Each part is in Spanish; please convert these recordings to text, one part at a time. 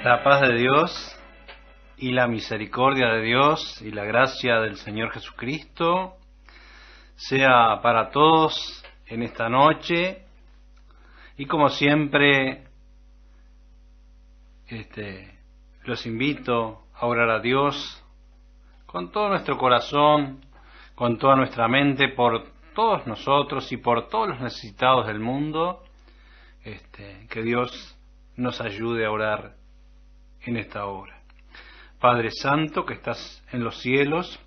La paz de Dios y la misericordia de Dios y la gracia del Señor Jesucristo sea para todos en esta noche. Y como siempre, los invito a orar a Dios con todo nuestro corazón, con toda nuestra mente, por todos nosotros y por todos los necesitados del mundo, que Dios nos ayude a orar en esta hora. Padre Santo que estás en los cielos,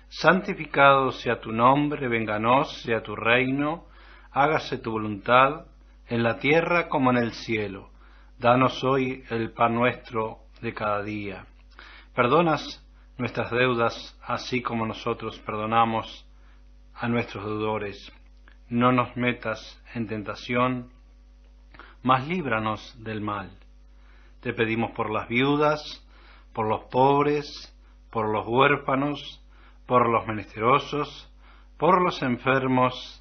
santificado sea tu nombre, vénganos sea tu reino, hágase tu voluntad en la tierra como en el cielo. Danos hoy el pan nuestro de cada día. Perdonas nuestras deudas, así como nosotros perdonamos a nuestros deudores. No nos metas en tentación, mas líbranos del mal. Te pedimos por las viudas, por los pobres, por los huérfanos, por los menesterosos, por los enfermos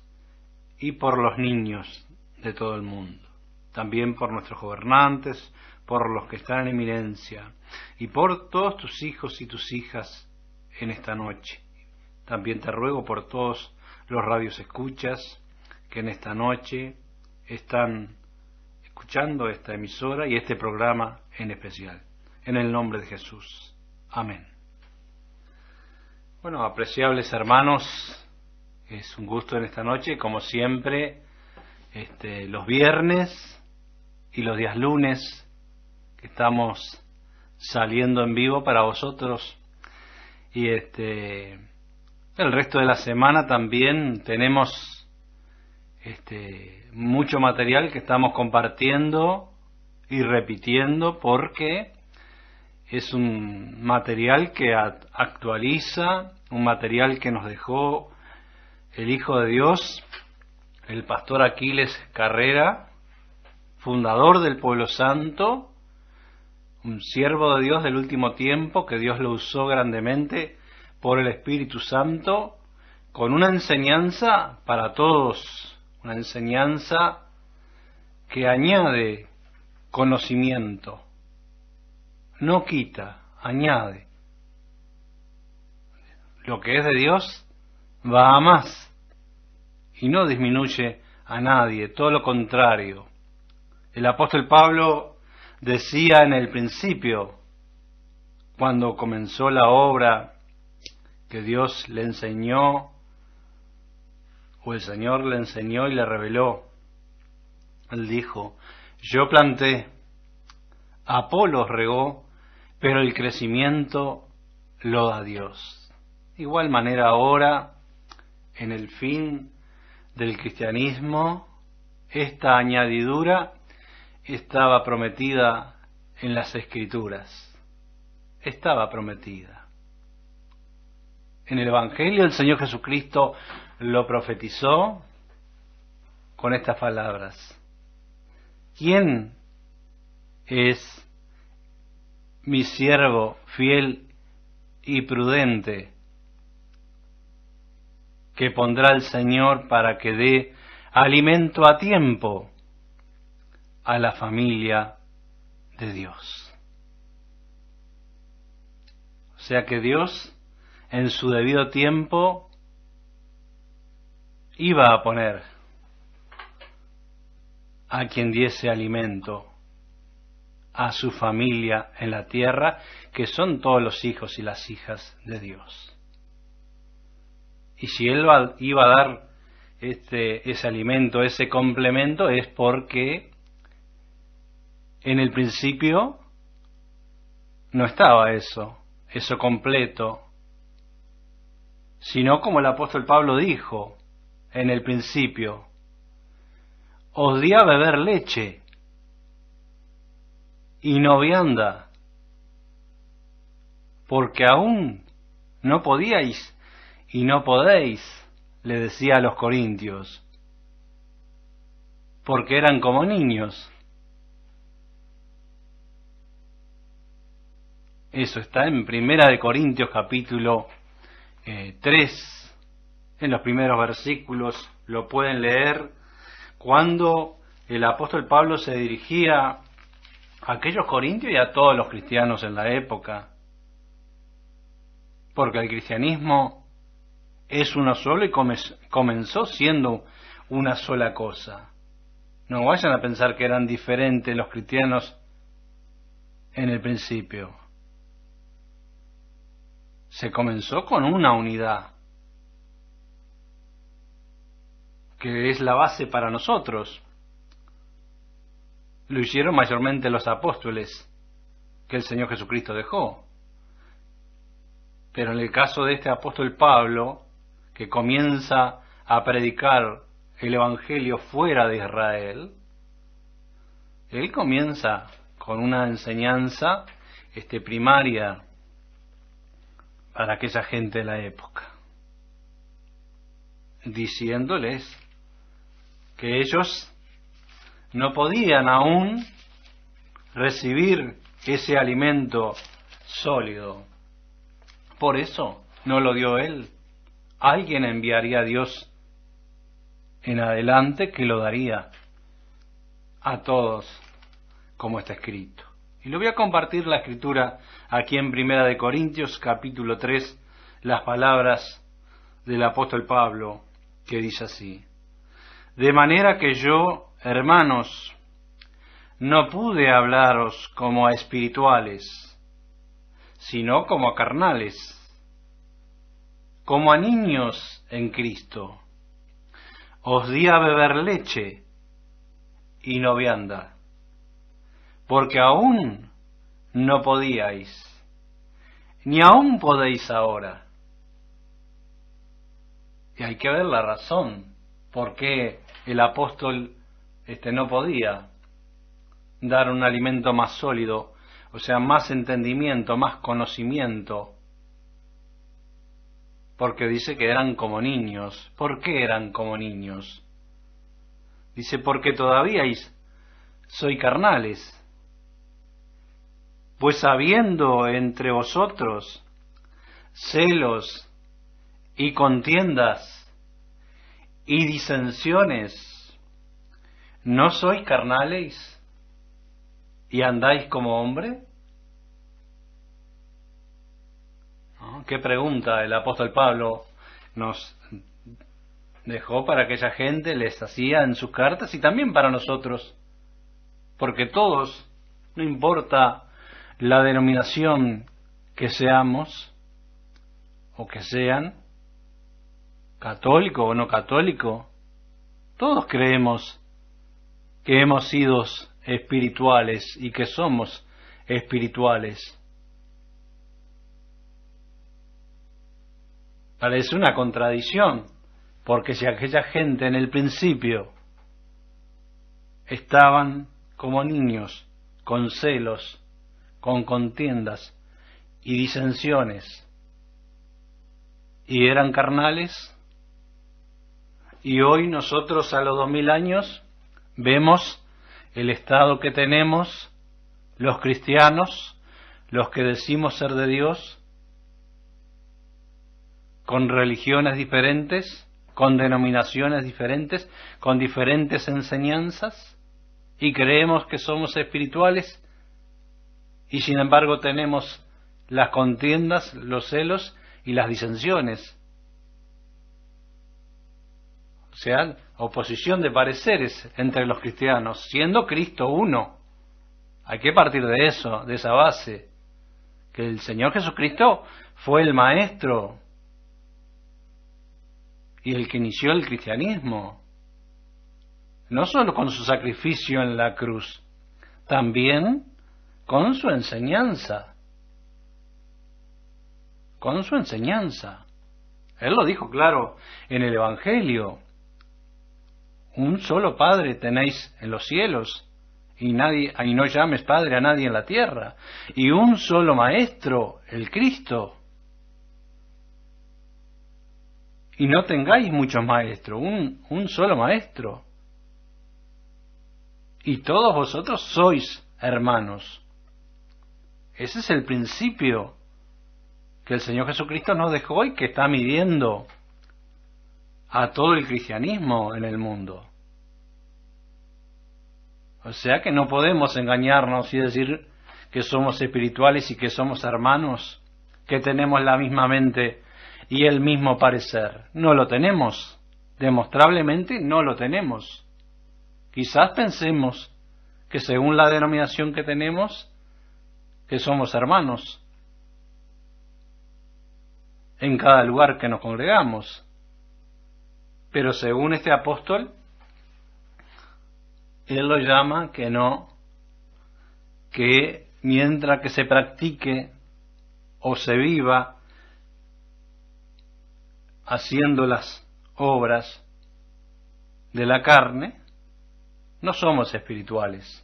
y por los niños de todo el mundo. También por nuestros gobernantes, por los que están en eminencia, y por todos tus hijos y tus hijas en esta noche. También te ruego por todos los radioescuchas que en esta noche están escuchando esta emisora y este programa en especial. En el nombre de Jesús. Amén. Bueno, apreciables hermanos, es un gusto en esta noche, como siempre, los viernes y los días lunes que estamos saliendo en vivo para vosotros, y el resto de la semana también tenemos mucho material que estamos compartiendo y repitiendo, porque es un material que actualiza, un material que nos dejó el Hijo de Dios, el pastor Aquiles Carrera, fundador del Pueblo Santo, un siervo de Dios del último tiempo, que Dios lo usó grandemente por el Espíritu Santo, con una enseñanza para todos, una enseñanza que añade conocimiento, no quita, añade. Lo que es de Dios va a más y no disminuye a nadie, todo lo contrario. El apóstol Pablo decía en el principio, cuando comenzó la obra que Dios le enseñó, o el Señor le enseñó y le reveló, él dijo: yo planté, Apolos regó, pero el crecimiento lo da Dios. De igual manera ahora, en el fin del cristianismo, esta añadidura estaba prometida en las Escrituras. Estaba prometida. En el Evangelio el Señor Jesucristo lo profetizó con estas palabras: ¿quién es mi siervo fiel y prudente, que pondrá el Señor para que dé alimento a tiempo a la familia de Dios? O sea que Dios, en su debido tiempo, iba a poner a quien diese alimento a su familia en la tierra, que son todos los hijos y las hijas de Dios. Y si Él iba a dar ese alimento, ese complemento, es porque en el principio no estaba eso completo, sino como el apóstol Pablo dijo en el principio: os di a beber leche y no vianda, porque aún no podíais y no podéis, le decía a los corintios, porque eran como niños. Eso está en Primera de Corintios capítulo 3, en los primeros versículos, lo pueden leer, cuando el apóstol Pablo se dirigía a aquellos corintios y a todos los cristianos en la época, porque el cristianismo es uno solo y comenzó siendo una sola cosa. No vayan a pensar que eran diferentes los cristianos en el principio. Se comenzó con una unidad, que es la base para nosotros. Lo hicieron mayormente los apóstoles que el Señor Jesucristo dejó. Pero en el caso de este apóstol Pablo, que comienza a predicar el Evangelio fuera de Israel, él comienza con una enseñanza primaria para aquella gente de la época, diciéndoles que ellos no podían aún recibir ese alimento sólido. Por eso no lo dio él. Alguien enviaría a Dios en adelante que lo daría a todos, como está escrito. Y le voy a compartir la escritura aquí en Primera de Corintios, capítulo 3, las palabras del apóstol Pablo, que dice así: de manera que yo, hermanos, no pude hablaros como a espirituales, sino como a carnales, como a niños en Cristo. Os di a beber leche y no vianda, porque aún no podíais, ni aún podéis ahora. Y hay que ver la razón por qué el apóstol no podía dar un alimento más sólido, o sea, más entendimiento, más conocimiento. Porque dice que eran como niños. ¿Por qué eran como niños? Dice, porque todavía soy carnales. Pues habiendo entre vosotros celos y contiendas y disensiones, ¿no sois carnales y andáis como hombre? ¿No? ¿Qué pregunta el apóstol Pablo nos dejó para aquella gente, les hacía en sus cartas y también para nosotros? Porque todos, no importa la denominación que seamos o que sean, católico o no católico, todos creemos que hemos sido espirituales y que somos espirituales. Parece una contradicción, porque si aquella gente en el principio estaban como niños, con celos, con contiendas y disensiones, y eran carnales, y hoy nosotros a los 2000 años vemos el estado que tenemos los cristianos, los que decimos ser de Dios, con religiones diferentes, con denominaciones diferentes, con diferentes enseñanzas, y creemos que somos espirituales, y sin embargo tenemos las contiendas, los celos y las disensiones. O sea, oposición de pareceres entre los cristianos, siendo Cristo uno. Hay que partir de eso, de esa base, que el Señor Jesucristo fue el maestro y el que inició el cristianismo, no solo con su sacrificio en la cruz, también con su enseñanza. Con su enseñanza. Él lo dijo claro en el Evangelio. Un solo Padre tenéis en los cielos, y no llames Padre a nadie en la tierra. Y un solo Maestro, el Cristo. Y no tengáis muchos maestros, un solo Maestro. Y todos vosotros sois hermanos. Ese es el principio que el Señor Jesucristo nos dejó y que está midiendo a todo el cristianismo en el mundo. O sea que no podemos engañarnos y decir que somos espirituales y que somos hermanos, que tenemos la misma mente y el mismo parecer. No lo tenemos. Demostrablemente no lo tenemos. Quizás pensemos que según la denominación que tenemos, que somos hermanos en cada lugar que nos congregamos. Pero según este apóstol, él lo llama que no, que mientras que se practique o se viva haciendo las obras de la carne, no somos espirituales.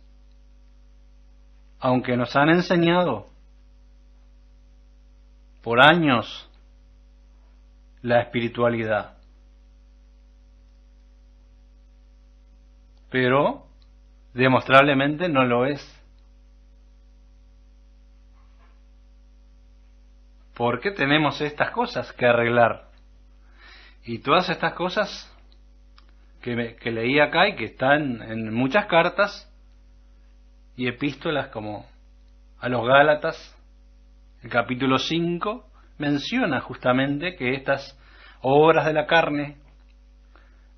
Aunque nos han enseñado por años la espiritualidad. Pero demostrablemente no lo es. Porque tenemos estas cosas que arreglar. Y todas estas cosas que leí acá y que están en muchas cartas y epístolas como a los Gálatas, el capítulo 5, menciona justamente que estas obras de la carne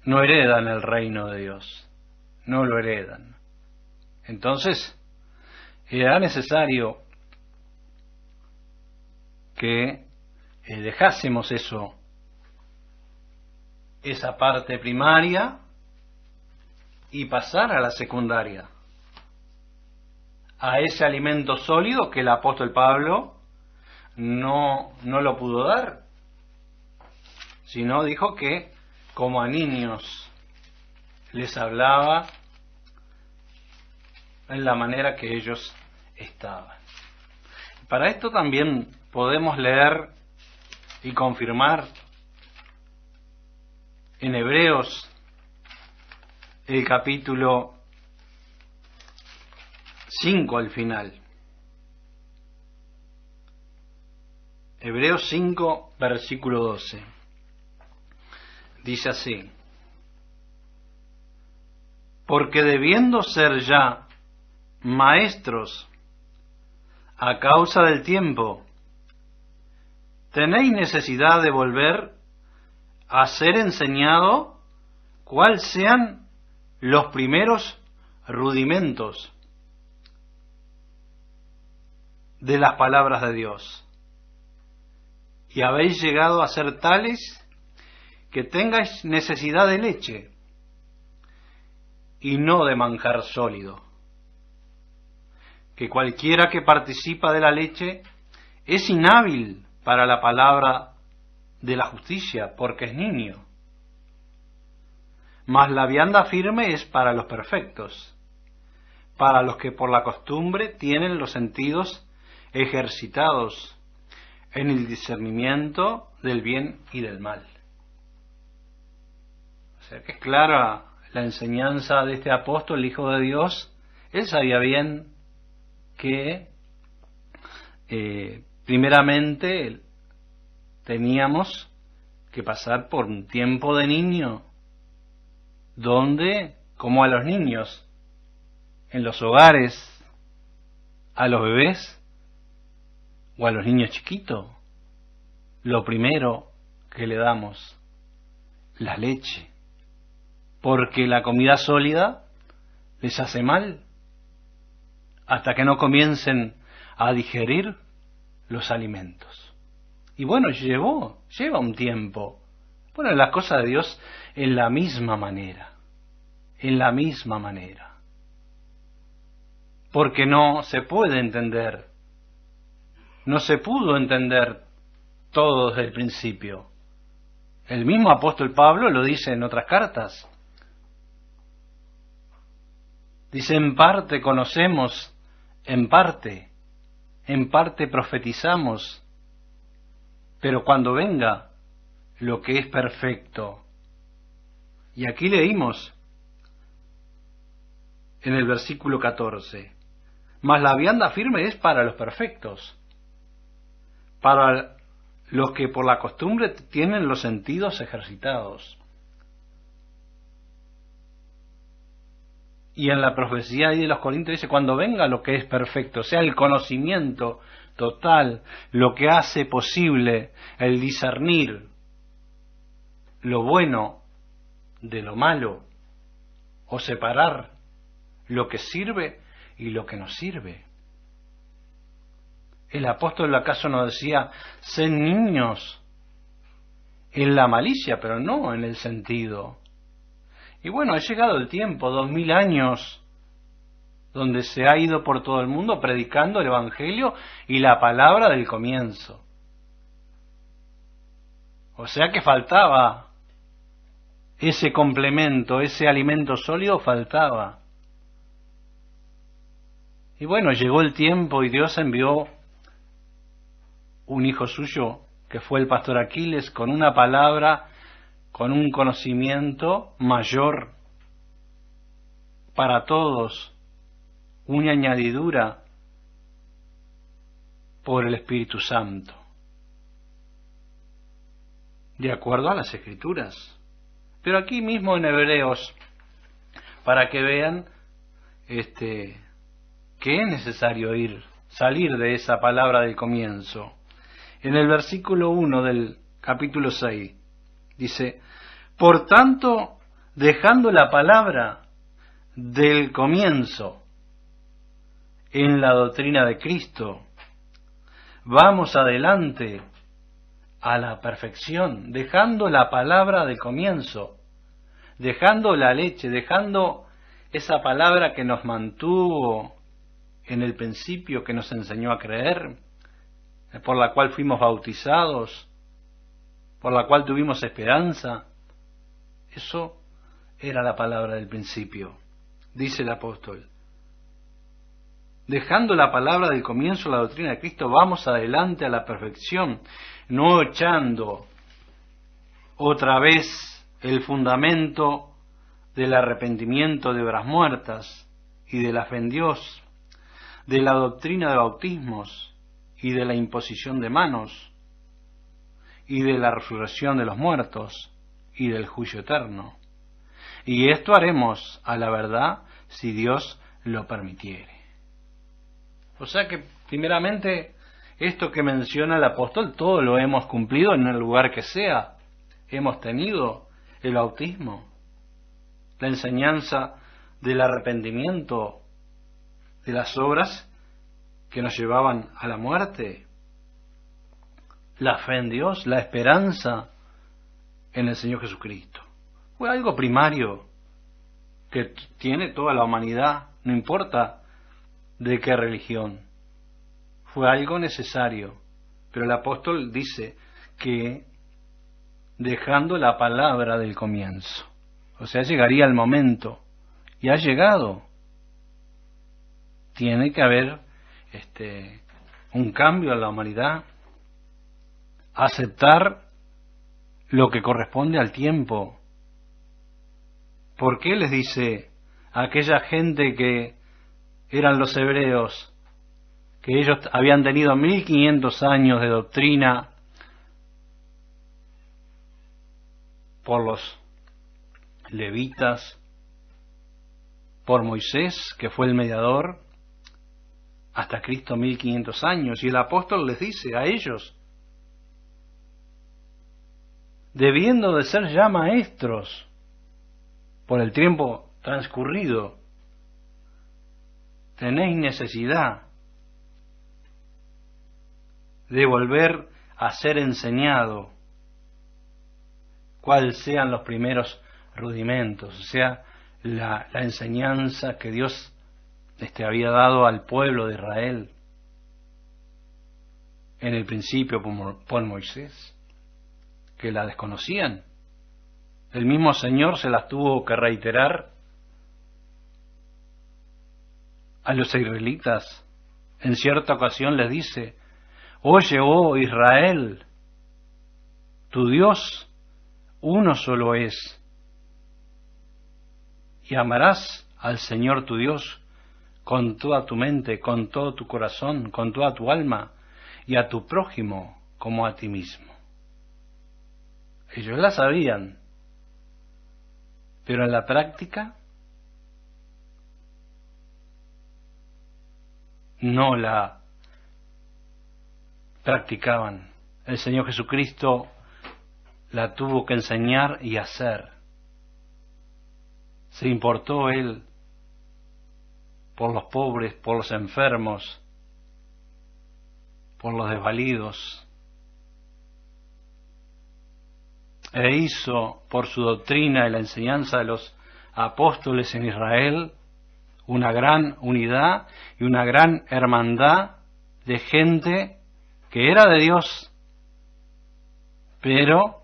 no heredan el reino de Dios, no lo heredan. Entonces, era necesario que dejásemos eso, esa parte primaria, y pasar a la secundaria, a ese alimento sólido que el apóstol Pablo no lo pudo dar, sino dijo que como a niños les hablaba en la manera que ellos estaban. Para esto también podemos leer y confirmar en Hebreos el capítulo 5 al final. Hebreos 5, versículo 12. Dice así: porque debiendo ser ya maestros a causa del tiempo, tenéis necesidad de volver a ser enseñado cuáles sean los primeros rudimentos de las palabras de Dios. Y habéis llegado a ser tales que tengáis necesidad de leche y no de manjar sólido. Que cualquiera que participa de la leche es inhábil para la palabra de la justicia, porque es niño. Mas la vianda firme es para los perfectos, para los que por la costumbre tienen los sentidos ejercitados en el discernimiento del bien y del mal. O sea que es clara la enseñanza de este apóstol, el Hijo de Dios. Él sabía bien que primeramente teníamos que pasar por un tiempo de niño, donde, como a los niños, en los hogares, a los bebés o a los niños chiquitos, lo primero que le damos, la leche, porque la comida sólida les hace mal, hasta que no comiencen a digerir los alimentos. Y bueno, lleva un tiempo. Bueno, las cosas de Dios en la misma manera, porque no se puede entender, no se pudo entender todo desde el principio. El mismo apóstol Pablo lo dice en otras cartas. Dice: en parte conocemos, en parte profetizamos, pero cuando venga lo que es perfecto. Y aquí leímos en el versículo 14: mas la vianda firme es para los perfectos, para los que por la costumbre tienen los sentidos ejercitados. Y en la profecía ahí de los Corintios dice, cuando venga lo que es perfecto, o sea, el conocimiento total, lo que hace posible el discernir lo bueno de lo malo, o separar lo que sirve y lo que no sirve. El apóstol acaso nos decía, sed niños en la malicia, pero no en el sentido. Y bueno, ha llegado el tiempo, 2000 años, donde se ha ido por todo el mundo predicando el Evangelio y la palabra del comienzo. O sea que faltaba ese complemento, ese alimento sólido faltaba. Y bueno, llegó el tiempo y Dios envió un hijo suyo, que fue el pastor Aquiles, con una palabra, con un conocimiento mayor para todos, una añadidura por el Espíritu Santo, de acuerdo a las Escrituras. Pero aquí mismo en Hebreos, para que vean que es necesario salir de esa palabra del comienzo. En el versículo 1 del capítulo 6 dice, por tanto, dejando la palabra del comienzo en la doctrina de Cristo, vamos adelante a la perfección, dejando la palabra del comienzo, dejando la leche, dejando esa palabra que nos mantuvo en el principio, que nos enseñó a creer, por la cual fuimos bautizados, por la cual tuvimos esperanza. Eso era la palabra del principio, dice el apóstol. Dejando la palabra del comienzo, la doctrina de Cristo, vamos adelante a la perfección, no echando otra vez el fundamento del arrepentimiento de obras muertas y de la fe en Dios, de la doctrina de bautismos y de la imposición de manos y de la resurrección de los muertos y del juicio eterno. Y esto haremos a la verdad si Dios lo permitiere. O sea que, primeramente, esto que menciona el apóstol, todo lo hemos cumplido en el lugar que sea. Hemos tenido el bautismo, la enseñanza del arrepentimiento de las obras que nos llevaban a la muerte, la fe en Dios, la esperanza en el Señor Jesucristo. Fue algo primario que tiene toda la humanidad, no importa de qué religión. Fue algo necesario, pero el apóstol dice que dejando la palabra del comienzo, o sea, llegaría el momento, y ha llegado. Tiene que haber un cambio en la humanidad, aceptar lo que corresponde al tiempo. ¿Por qué les dice a aquella gente que eran los hebreos, que ellos habían tenido 1500 años de doctrina por los levitas, por Moisés, que fue el mediador, hasta Cristo 1500 años, y el apóstol les dice a ellos, debiendo de ser ya maestros por el tiempo transcurrido, tenéis necesidad de volver a ser enseñado cuáles sean los primeros rudimentos, o sea, la enseñanza que Dios había dado al pueblo de Israel en el principio por Moisés, que la desconocían. El mismo Señor se las tuvo que reiterar a los israelitas. En cierta ocasión les dice, oye, oh Israel, tu Dios uno solo es, y amarás al Señor tu Dios con toda tu mente, con todo tu corazón, con toda tu alma, y a tu prójimo como a ti mismo. Ellos la sabían, pero en la práctica no la practicaban. El Señor Jesucristo la tuvo que enseñar y hacer. Se importó Él por los pobres, por los enfermos, por los desvalidos, e hizo por su doctrina y la enseñanza de los apóstoles en Israel una gran unidad y una gran hermandad de gente que era de Dios, pero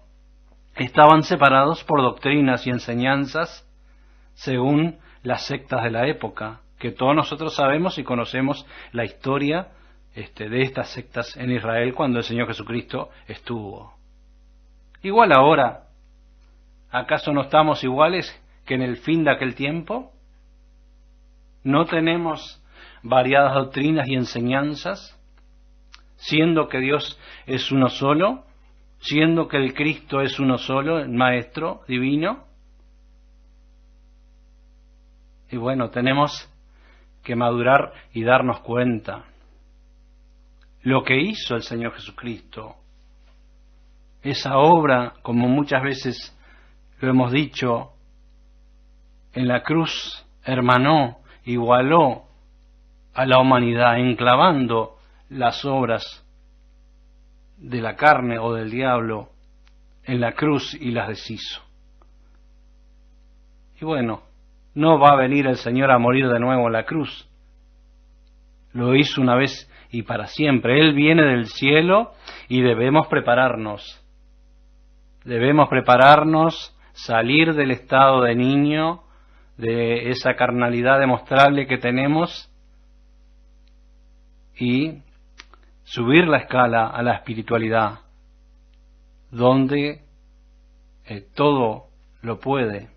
estaban separados por doctrinas y enseñanzas según las sectas de la época, que todos nosotros sabemos y conocemos la historia de estas sectas en Israel cuando el Señor Jesucristo estuvo. Igual ahora, ¿acaso no estamos iguales que en el fin de aquel tiempo? ¿No tenemos variadas doctrinas y enseñanzas, siendo que Dios es uno solo, siendo que el Cristo es uno solo, el Maestro divino? Y bueno, tenemos que madurar y darnos cuenta lo que hizo el Señor Jesucristo. Esa obra, como muchas veces lo hemos dicho, en la cruz hermanó, igualó a la humanidad, enclavando las obras de la carne o del diablo en la cruz y las deshizo. Y bueno, no va a venir el Señor a morir de nuevo en la cruz. Lo hizo una vez y para siempre. Él viene del cielo y debemos prepararnos. Debemos prepararnos, salir del estado de niño, de esa carnalidad demostrable que tenemos y subir la escala a la espiritualidad, donde todo lo puede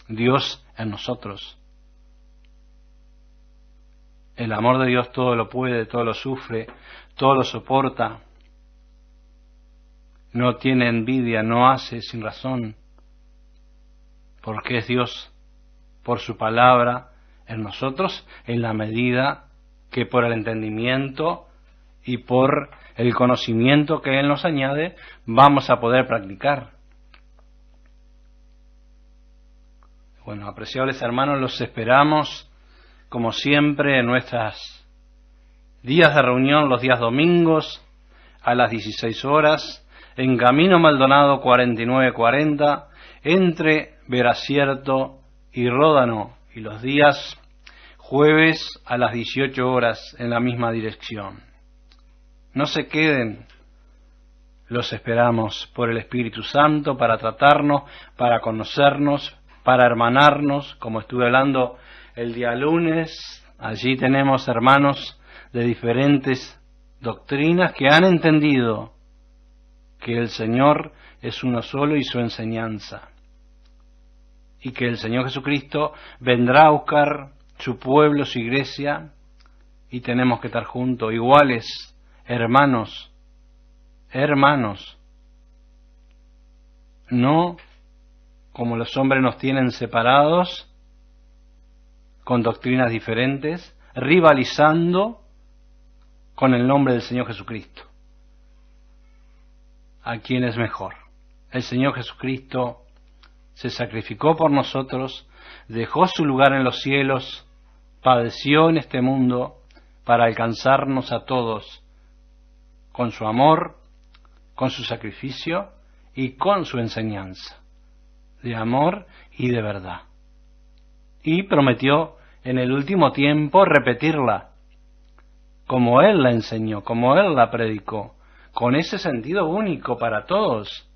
Dios en nosotros. El amor de Dios todo lo puede, todo lo sufre, todo lo soporta. No tiene envidia, no hace sin razón, porque es Dios por su palabra en nosotros en la medida que por el entendimiento y por el conocimiento que Él nos añade vamos a poder practicar. Bueno, apreciables hermanos, los esperamos como siempre en nuestros días de reunión, los días domingos a las 16 horas, en Camino Maldonado 4940, entre Veracierto y Ródano, y los días jueves a las 18 horas en la misma dirección. No se queden, los esperamos por el Espíritu Santo para tratarnos, para conocernos, para hermanarnos, como estuve hablando el día lunes. Allí tenemos hermanos de diferentes doctrinas que han entendido que el Señor es uno solo y su enseñanza, y que el Señor Jesucristo vendrá a buscar su pueblo, su iglesia, y tenemos que estar juntos, iguales, hermanos, no como los hombres nos tienen separados, con doctrinas diferentes, rivalizando con el nombre del Señor Jesucristo. ¿A quién es mejor? El Señor Jesucristo se sacrificó por nosotros, dejó su lugar en los cielos, padeció en este mundo para alcanzarnos a todos con su amor, con su sacrificio y con su enseñanza de amor y de verdad. Y prometió en el último tiempo repetirla, como Él la enseñó, como Él la predicó, con ese sentido único para todos.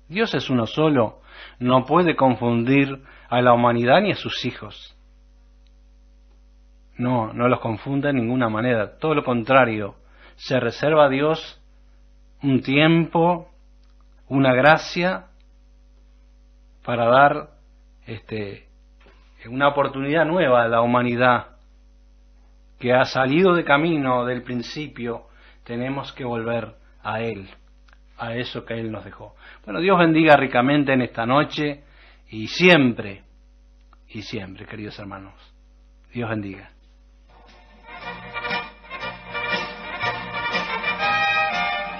Dios es uno solo, no puede confundir a la humanidad ni a sus hijos. No los confunde de ninguna manera, todo lo contrario, se reserva a Dios un tiempo, una gracia, para dar una oportunidad nueva a la humanidad que ha salido de camino del principio. Tenemos que volver a Él, a eso que Él nos dejó. Bueno, Dios bendiga ricamente en esta noche y siempre, queridos hermanos. Dios bendiga.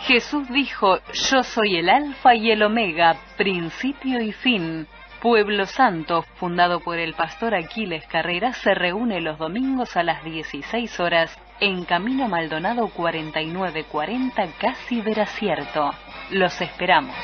Jesús dijo: yo soy el Alfa y el Omega, principio y fin. Pueblo Santo, fundado por el pastor Aquiles Carrera, se reúne los domingos a las 16 horas en Camino Maldonado 4940, casi Veracierto. Los esperamos.